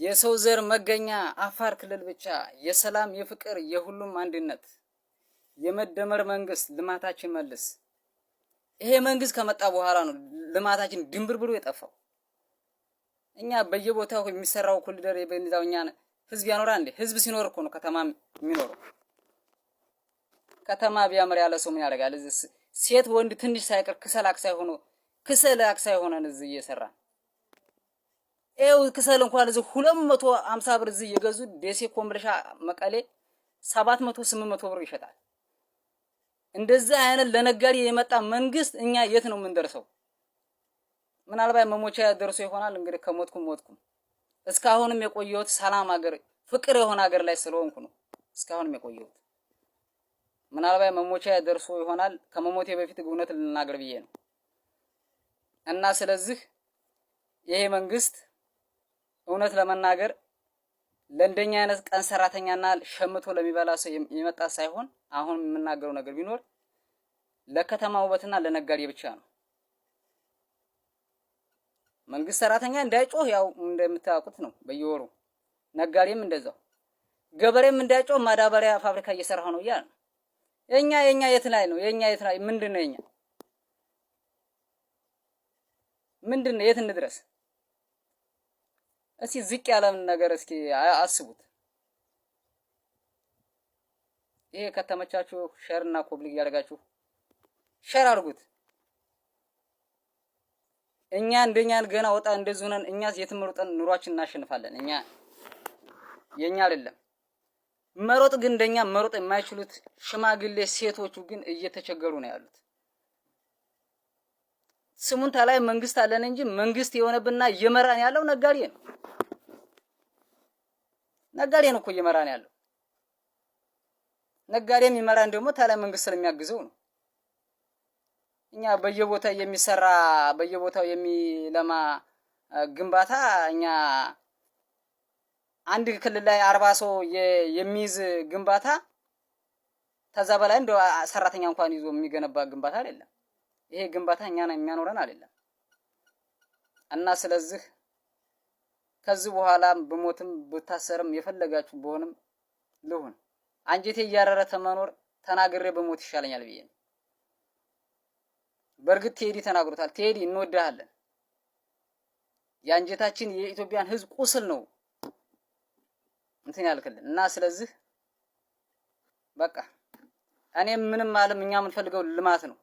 የሰው ዘር መገኛ አፋር ክልል ብቻ የሰላም የፍቅር የሁሉም አንድነት የመደመር መንግስት ልማታችን መልስ። ይሄ መንግስት ከመጣ በኋላ ነው ልማታችን ድንብርብሩ የጠፋው። እኛ በየቦታው የሚሰራው ኮሪደር የበንዛው እኛን ህዝብ ያኖራ እንዴ? ህዝብ ሲኖር እኮ ነው ከተማ የሚኖረው። ከተማ ቢያምር ያለ ሰው ምን ያደርጋል? ሴት ወንድ ትንሽ ሳይቀር ክሰል አክሳይ ሆነን እዚህ እየሰራ ክሰል እንኳን እዚህ 250 ብር እዚህ እየገዙ ደሴ ኮምቦልቻ መቀሌ 700 800 ብር ይሸጣል። እንደዛ አይነት ለነጋዴ የመጣ መንግስት እኛ የት ነው የምንደርሰው? ምናልባት መሞቻ ደርሶ ይሆናል። እንግዲህ ከሞትኩም እስካሁንም የቆየሁት ሰላም ሀገር ፍቅር የሆነ ሀገር ላይ ስለሆንኩ ነው እስካሁንም የቆየሁት። ምናልባት መሞቻ ደርሶ ይሆናል። ከመሞቴ በፊት እውነት ልናገር ብዬ ነው። እና ስለዚህ ይሄ መንግስት እውነት ለመናገር ለእንደኛ አይነት ቀን ሰራተኛና ሸምቶ ለሚበላ ሰው የመጣ ሳይሆን አሁን የምናገረው ነገር ቢኖር ለከተማ ውበትና ለነጋዴ ብቻ ነው። መንግስት ሰራተኛ እንዳይጮህ ያው እንደምታውቁት ነው በየወሩ፣ ነጋዴም እንደዛው፣ ገበሬም እንዳይጮህ ማዳበሪያ ፋብሪካ እየሰራሁ ነው ይላል። የኛ የት ላይ ነው? የኛ የት ላይ ምንድነው? የኛ ምንድነው? የት እንድረስ? እስኪ ዝቅ ያለም ነገር እስኪ አስቡት። ይሄ ከተመቻችሁ ሼር እና ኮፕሊክ ያደርጋችሁ ሼር አድርጉት። እኛ እንደኛን ገና ወጣ እንደዚህ ሆነን እኛስ የትም ሩጠን ኑሯችን እናሸንፋለን። የኛ አይደለም መሮጥ፣ ግን እንደኛ መሮጥ የማይችሉት ሽማግሌ ሴቶቹ ግን እየተቸገሩ ነው ያሉት። ስሙን ታላይ መንግስት አለን እንጂ መንግስት የሆነብና እየመራን ያለው ነጋዴ ነው። ነጋዴ ነው እኮ እየመራን ያለው። ነጋዴ የሚመራን ደግሞ ታላይ መንግስት ስለሚያግዘው ነው። እኛ በየቦታው የሚለማ ግንባታ እኛ አንድ ክልል ላይ 40 ሰው የሚይዝ ግንባታ ተዛ በላይ እንደው ሰራተኛ እንኳን ይዞ የሚገነባ ግንባታ አይደለም። ይሄ ግንባታ እኛን የሚያኖረን አይደለም። እና ስለዚህ ከዚህ በኋላ በሞትም ብታሰርም የፈለጋችሁ በሆንም ልሁን አንጀቴ እያረረ ተመኖር ተናግሬ በሞት ይሻለኛል ብዬ ነው። በርግጥ ቴዲ ተናግሮታል። ቴዲ እንወድሃለን። የአንጀታችን የኢትዮጵያን ህዝብ ቁስል ነው እንትን ያልከልን እና ስለዚህ በቃ እኔ ምንም አለም እኛ የምንፈልገው ልማት ነው።